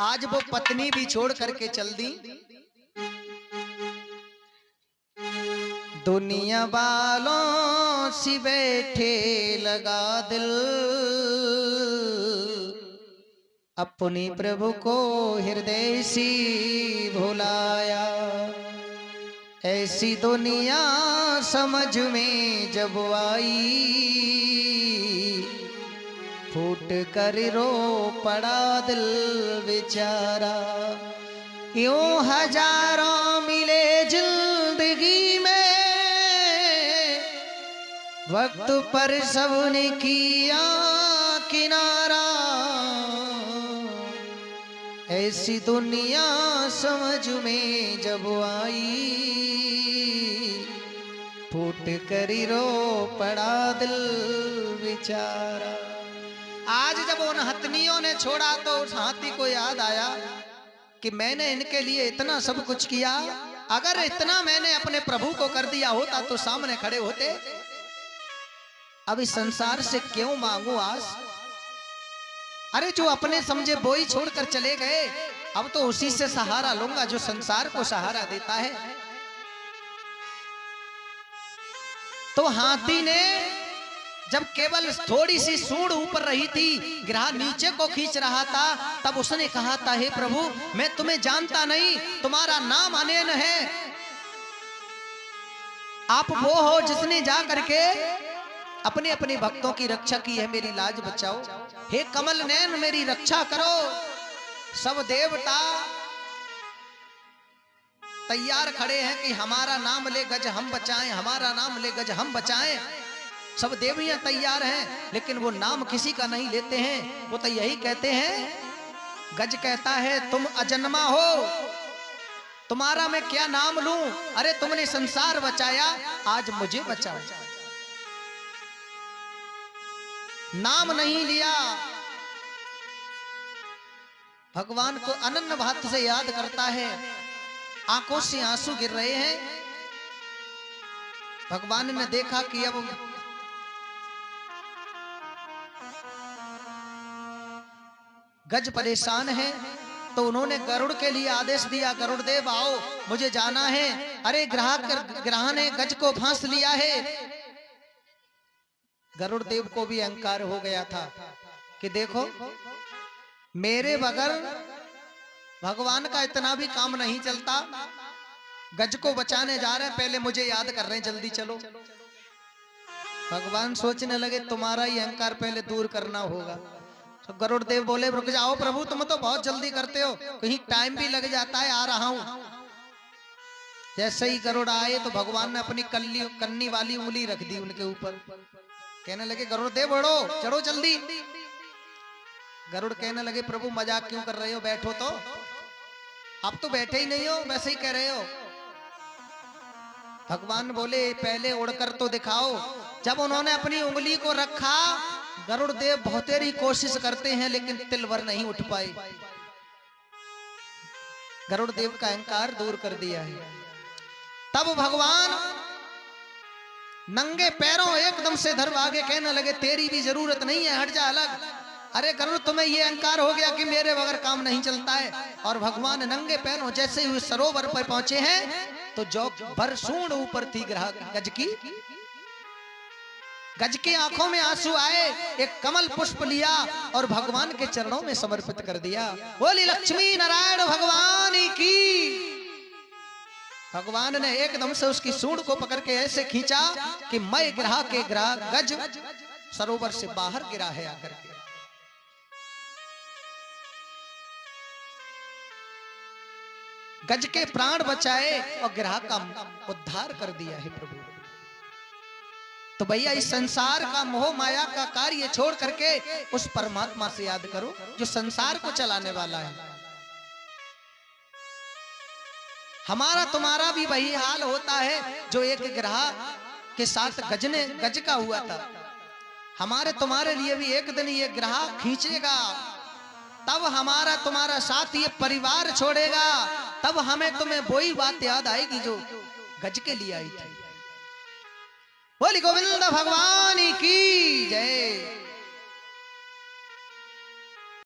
आज वो पत्नी भी छोड़ करके चल दी। दुनिया वालों सी बैठे लगा दिल, अपनी प्रभु को हृदय सी भुलाया। ऐसी दुनिया समझ में जब आई, फूट कर रो पड़ा दिल बेचारा। यूं हजारों मिले जिंदगी में, वक्त पर सबने किया किनारा। ऐसी दुनिया समझ में जब आई, फूट कर रो पड़ा दिल बेचारा। आज जब उन हथनियों ने छोड़ा तो उस हाथी को याद आया कि मैंने इनके लिए इतना सब कुछ किया, अगर इतना मैंने अपने प्रभु को कर दिया होता तो सामने खड़े होते। अब इस संसार से क्यों मांगू आस? अरे जो अपने समझे बोई छोड़कर चले गए, अब तो उसी से सहारा लूंगा जो संसार को सहारा देता है। तो हाथी ने जब केवल थोड़ी सी सूंड ऊपर रही थी, गिरहा नीचे को खींच रहा था, तब उसने कहा था, हे प्रभु मैं तुम्हें जानता नहीं, तुम्हारा नाम अनैन है। आप वो हो जिसने जा करके अपने अपने भक्तों की रक्षा की है, मेरी लाज बचाओ। हे कमल नैन मेरी रक्षा करो। सब देवता तैयार खड़े हैं कि हमारा नाम ले गज हम बचाएं, हमारा नाम ले गज हम बचाएं। सब देवियां तैयार हैं, लेकिन वो नाम किसी का नहीं लेते हैं। वो तो यही कहते हैं, गज कहता है तुम अजन्मा हो, तुम्हारा मैं क्या नाम लूं? अरे तुमने संसार बचाया, आज मुझे बचाओ। नाम नहीं लिया, भगवान को अनन्य भाव से याद करता है। आंखों से आंसू गिर रहे हैं। भगवान ने देखा कि अब गज परेशान है, तो उन्होंने गरुड़ के लिए आदेश दिया, गरुड़ देव आओ, मुझे जाना है। अरे ग्रह ने गज को फांस लिया है। गरुड़ देव को भी अहंकार हो गया था कि देखो मेरे बगैर भगवान का इतना भी काम नहीं चलता। गज को बचाने जा रहे हैं, पहले मुझे याद कर रहे हैं, जल्दी चलो। भगवान सोचने लगे तुम्हारा ही अहंकार पहले दूर करना होगा। तो गरुड़ देव बोले रुक जाओ प्रभु, तुम तो बहुत जल्दी करते हो, कहीं टाइम भी लग जाता है, आ रहा हूं। जैसे ही गरुड़ आए तो भगवान ने अपनी कन्नी वाली उंगली रख दी उनके ऊपर। कहने लगे गरुड़ देव बढ़ो, चढ़ो जल्दी। गरुड़ कहने लगे प्रभु मजाक क्यों कर रहे हो, बैठो तो। अब तो बैठे ही नहीं हो, वैसे ही कह रहे हो। भगवान बोले पहले उड़कर तो दिखाओ। जब उन्होंने अपनी उंगली को रखा, गरुड़ देव बहुतेरी कोशिश करते हैं लेकिन तिलवर नहीं उठ पाए। गरुड़ देव का अहंकार दूर कर दिया है। तब भगवान नंगे पैरों एकदम से धर भागे, कहने लगे तेरी भी जरूरत नहीं है, हट जा अलग। अरे गरुड़ तुम्हें ये अहंकार हो गया कि मेरे बगैर काम नहीं चलता है। और भगवान नंगे पैरों जैसे ही सरोवर पर पहुंचे हैं, तो जो भरसूंड ऊपर थी गज की, गज की आंखों में आंसू आए, एक कमल पुष्प लिया और भगवान के चरणों में समर्पित कर दिया। बोली लक्ष्मी नारायण भगवान की। भगवान ने एकदम से उसकी सूंड को पकड़ के ऐसे खींचा कि मैं गिरा के गज सरोवर से बाहर गिरा है आकर के। गज के प्राण बचाए और गिरा का उद्धार कर दिया है प्रभु। तो भैया इस संसार का मोह माया का कार्य छोड़ करके उस परमात्मा से याद करो जो संसार को चलाने वाला है। हमारा तुम्हारा भी वही हाल होता है जो एक ग्रह के साथ गज का हुआ था। हमारे तुम्हारे लिए भी एक दिन ये ग्रह खींचेगा, तब हमारा तुम्हारा साथ ये परिवार छोड़ेगा, तब हमें तुम्हें वही बात याद आएगी जो गज के लिए आई थी। बोली गोविंद भगवान की जय।